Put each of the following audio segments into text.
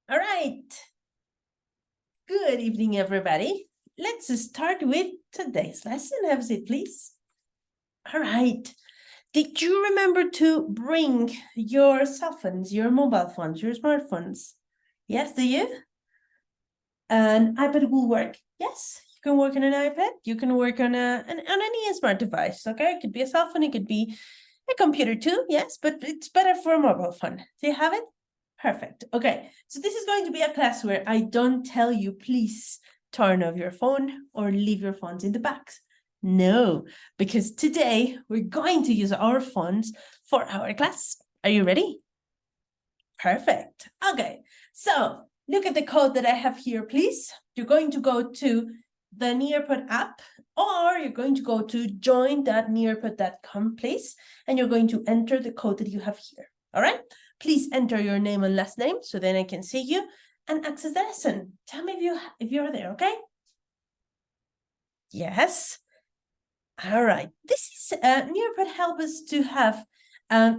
All right. Good evening, everybody. Let's start with today's lesson. Have a seat, please. All right. Did you remember to bring your cell phones, your mobile phones, your smartphones? Yes, do you? An iPad will work. Yes, you can work on an iPad. You can work on any smart device. Okay, it could be a cell phone. It could be a computer too. Yes, but it's better for a mobile phone. Do you have it? Perfect. Okay, so this is going to be a class where I don't tell you, please turn off your phone or leave your phones in the box. No, because today we're going to use our phones for our class. Are you ready? Perfect. Okay, so look at the code that I have here, please. You're going to go to the Nearpod app, or you're going to go to join.nearpod.com, please, and you're going to enter the code that you have here. All right? Please enter your name and last name so then I can see you and access the lesson. Tell me if you're there, okay? Yes. All right. This is Nearpod helps us to have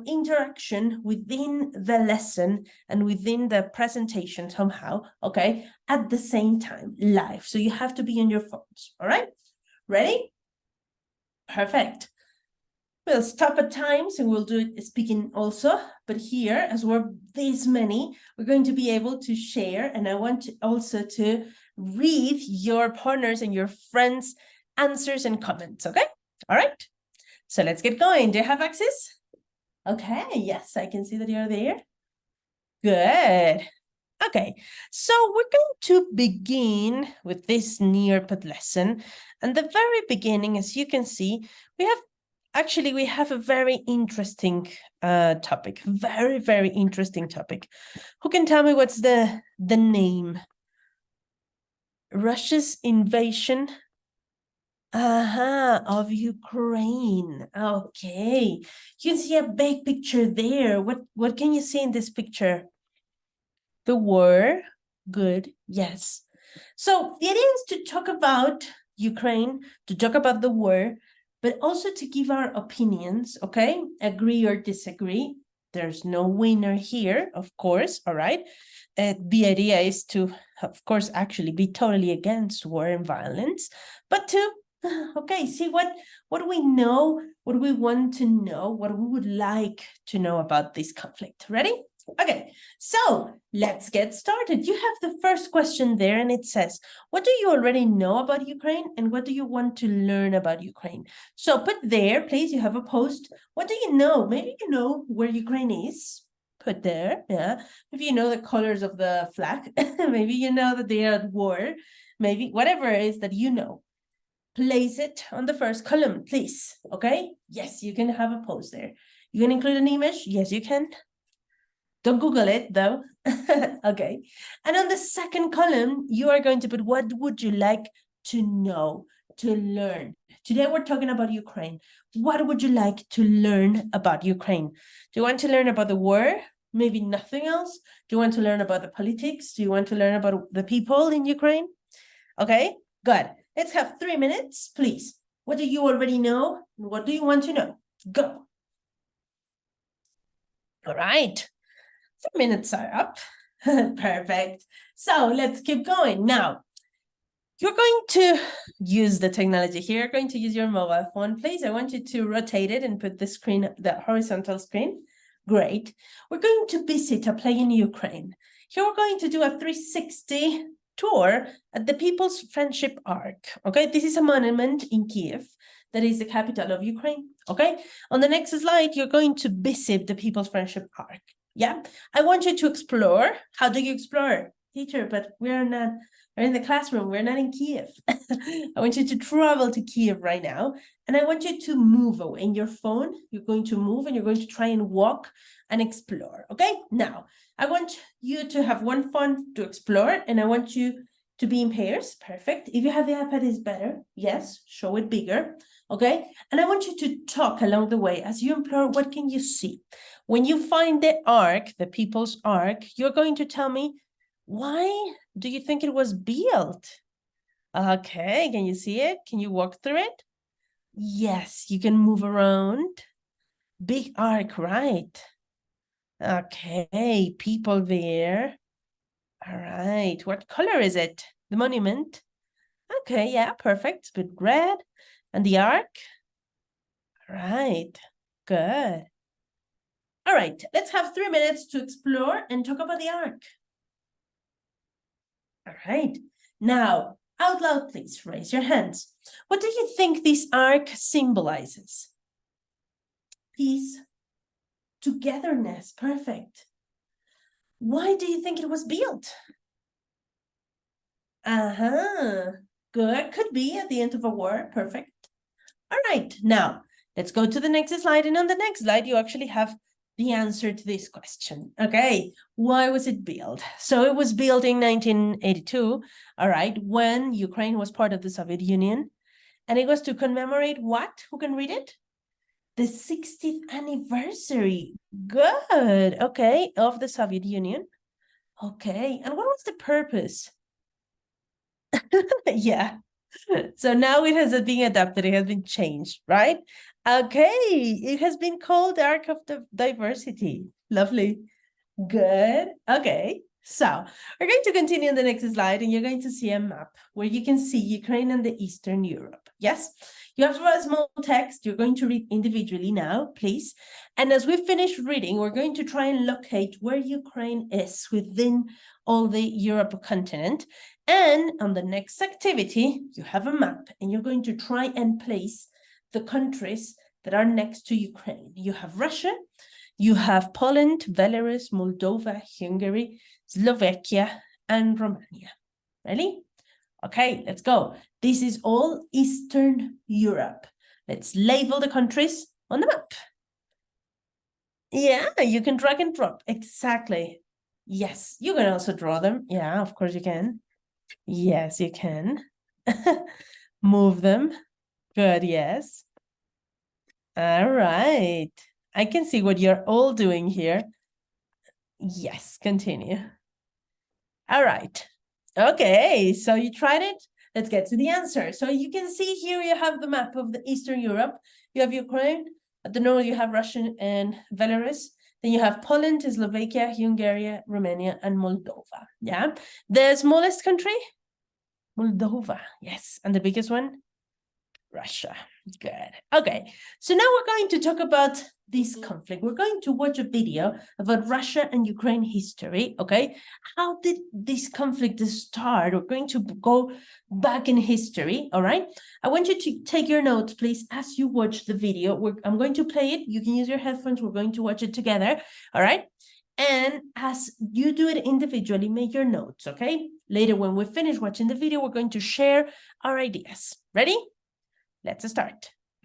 interaction within the lesson and within the presentation somehow, okay, at the same time, live. So you have to be on your phones, all right? Ready? Perfect. We'll stop at times and we'll do it speaking also, but here, as we're this many, we're going to be able to share, and I want also to read your partners and your friends' answers and comments, okay? All right, so let's get going. Do you have access? Okay, yes, I can see that you're there. Good. Okay, so we're going to begin with this Nearpod lesson. And the very beginning, as you can see, we have a very interesting topic. Very, very interesting topic. Who can tell me what's the name? Russia's invasion of Ukraine. Okay. You can see a big picture there. What can you see in this picture? The war. Good. Yes. So the idea is to talk about Ukraine, to talk about the war, but also to give our opinions, okay? Agree or disagree. There's no winner here, of course, all right? The idea is to, of course, actually be totally against war and violence, but to, okay, see what we know, what we want to know, what we would like to know about this conflict. Ready? Okay, so let's get started. You have the first question there, and it says, what do you already know about Ukraine, and what do you want to learn about Ukraine? So put there, please, you have a post. What do you know? Maybe you know where Ukraine is. Put there, yeah. Maybe you know the colors of the flag. Maybe you know that they are at war. Maybe whatever it is that you know. Place it on the first column, please. Okay? Yes, you can have a post there. You can include an image? Yes, you can. Don't Google it though. Okay. And on the second column, you are going to put what would you like to know, to learn. Today we're talking about Ukraine. What would you like to learn about Ukraine? Do you want to learn about the war? Maybe nothing else? Do you want to learn about the politics? Do you want to learn about the people in Ukraine? Okay, good. Let's have 3 minutes, please. What do you already know? What do you want to know? Go. All right. 3 minutes are up. Perfect. So let's keep going. Now, you're going to use the technology here. You're going to use your mobile phone, please. I want you to rotate it and put the screen, the horizontal screen. Great. We're going to visit a place in Ukraine. Here we're going to do a 360 tour at the People's Friendship Arc. Okay, this is a monument in Kiev that is the capital of Ukraine. Okay, on the next slide, you're going to visit the People's Friendship Arc. Yeah, I want you to explore. How do you explore? Teacher, but we're in the classroom. We're not in Kiev. I want you to travel to Kiev right now. And I want you to move away. In your phone, you're going to move and you're going to try and walk and explore. Okay, now I want you to have one phone to explore, and I want you to be in pairs. Perfect. If you have the iPad, is better. Yes, show it bigger. Okay, and I want you to talk along the way as you explore. What can you see? When you find the arc, the People's Arc, you're going to tell me, why do you think it was built? Okay, can you see it? Can you walk through it? Yes, you can move around. Big arc, right? Okay, people there. All right. What color is it? The monument? Okay, yeah, perfect. With red. And the ark? All right. Good. All right. Let's have 3 minutes to explore and talk about the ark. All right. Now, out loud, please raise your hands. What do you think this ark symbolizes? Peace, togetherness, perfect. Why do you think it was built? Good, could be at the end of a war, perfect. All right, now let's go to the next slide. And on the next slide, you actually have the answer to this question. Okay, why was it built? So it was built in 1982, all right, when Ukraine was part of the Soviet Union. And it was to commemorate what? Who can read it? The 60th anniversary. Good, okay, of the Soviet Union. Okay, and what was the purpose? Yeah. So now it has been adapted, it has been changed, right? Okay, it has been called the Ark of the Diversity. Lovely. Good. Okay. So we're going to continue on the next slide, and you're going to see a map where you can see Ukraine and the Eastern Europe. Yes, you have a small text. You're going to read individually now, please. And as we finish reading, we're going to try and locate where Ukraine is within all the Europe continent. And on the next activity, you have a map, and you're going to try and place the countries that are next to Ukraine. You have Russia, you have Poland, Belarus, Moldova, Hungary, Slovakia, and Romania. Ready? Okay, let's go. This is all Eastern Europe. Let's label the countries on the map. Yeah, you can drag and drop. Exactly. Yes, you can also draw them. Yeah, of course you can. Yes, you can. Move them. Good, yes. All right. I can see what you're all doing here. Yes, continue. All right. Okay, so you tried it. Let's get to the answer. So you can see here you have the map of the Eastern Europe. You have Ukraine. At the north, you have Russia and Belarus. Then you have Poland, Slovakia, Hungary, Romania, and Moldova. Yeah. The smallest country? Moldova. Yes. And the biggest one? Russia. Good. Okay, so now we're going to talk about this conflict. We're going to watch a video about Russia and Ukraine history, okay? How did this conflict start? We're going to go back in history, all right? I want you to take your notes, please, as you watch the video. I'm going to play it. You can use your headphones. We're going to watch it together, all right? And as you do it individually, make your notes, okay? Later, when we finish watching the video, we're going to share our ideas. Ready? Let's start.